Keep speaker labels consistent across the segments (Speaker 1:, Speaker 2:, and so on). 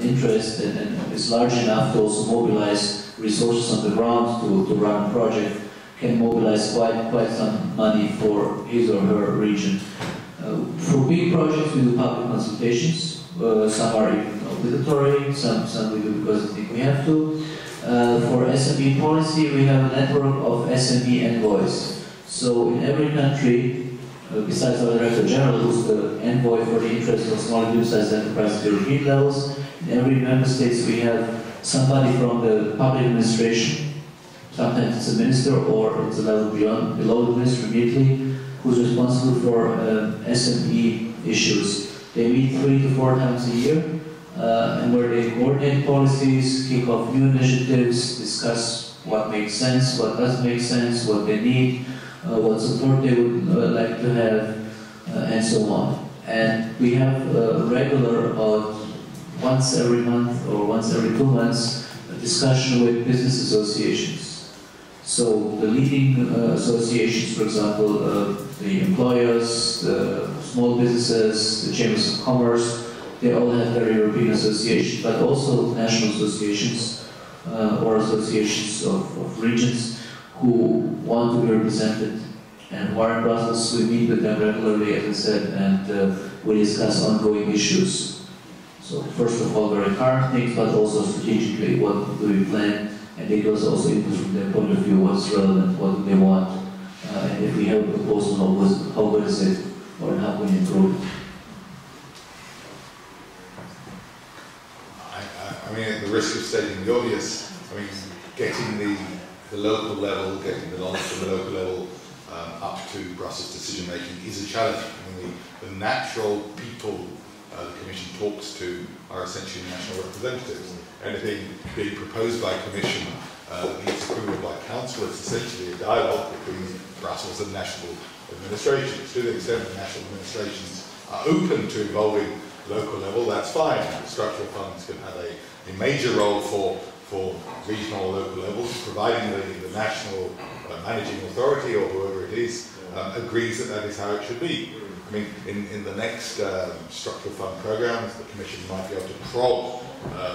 Speaker 1: interest and is large enough to also mobilize resources on the ground to run a project, can mobilize quite some money for his or her region. For big projects, we do public consultations. Some are even obligatory, some we do because I think we have to. For SME policy, we have a network of SME envoys. So in every country, besides our Director General, who's the envoy for the interest of small and medium-sized enterprises at European levels, in every member state we have somebody from the public administration. Sometimes it's a minister or it's a level below the minister immediately, who's responsible for SME issues. They meet 3 to 4 times a year, and where they coordinate policies, kick off new initiatives, discuss what makes sense, what doesn't make sense, what they need, what support they would like to have, and so on. And we have regular, about once every month or once every 2 months, a discussion with business associations. So the leading associations, for example, the employers, the small businesses, the chambers of commerce, they all have their European associations, but also national associations or associations of regions who want to be represented. And who are in Brussels, we meet with them regularly, as I said, and we discuss ongoing issues. So first of all, very current things, but also strategically, what do we plan? And they give us also input from their point of view, what's relevant, what do they want, and if we have a proposal, how good is it, or how can we improve it.
Speaker 2: I mean, at the risk of stating the obvious, I mean, getting the local level, getting the knowledge from the local level up to Brussels decision making is a challenge. I mean, the natural people the Commission talks to are essentially national representatives. Anything being proposed by Commission that needs approval by Council is essentially a dialogue between Brussels and national administrations. To the extent that national administrations are open to involving local level, that's fine. The structural funds can have a major role for regional or local levels, providing the national managing authority or whoever it is agrees that that is how it should be. I mean, in the next structural fund programs, the Commission might be able to prod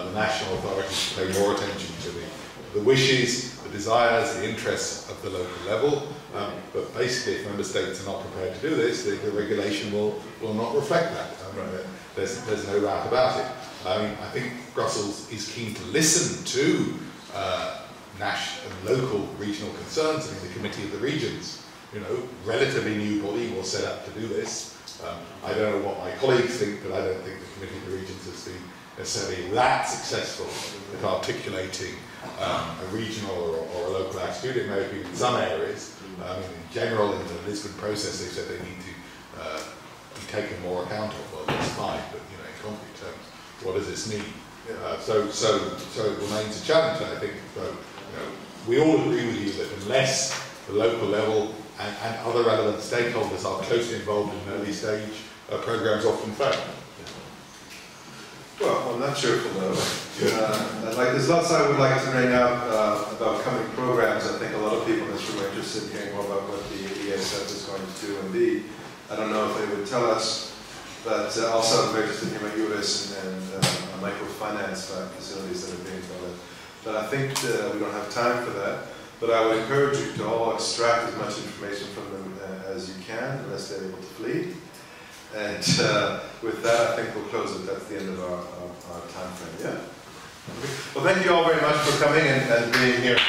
Speaker 2: the national authorities to pay more attention to the wishes, the desires, the interests of the local level. But basically, if member states are not prepared to do this, the regulation will not reflect that. There's no doubt about it. I mean, I think Brussels is keen to listen to national and local regional concerns. I mean, the Committee of the Regions, you know, relatively new body was set up to do this. I don't know what my colleagues think, but I don't think the Committee of the Regions has been necessarily that successful at articulating a regional or a local attitude. It may have been in some areas. I mean, in general, in the Lisbon process, they said they need to be taken more account of. Well, that's fine, but you know, in concrete terms, what does this mean? So it remains a challenge, I think. But you know, we all agree with you that unless the local level and other relevant stakeholders are closely involved in early stage programs, often fail.
Speaker 3: Well, on that cheerful note, there's lots I would like to bring up about coming programs. I think a lot of people in this room are interested in hearing more about what the ESF is going to do and be. I don't know if they would tell us, but also I'm very interested in hearing about UVIS and microfinance facilities that are being developed. But I think we don't have time for that. But I would encourage you to all extract as much information from them as you can, unless they're able to flee. And with that, I think we'll close it. That's the end of our time frame. Yeah. Well, thank you all very much for coming and being here.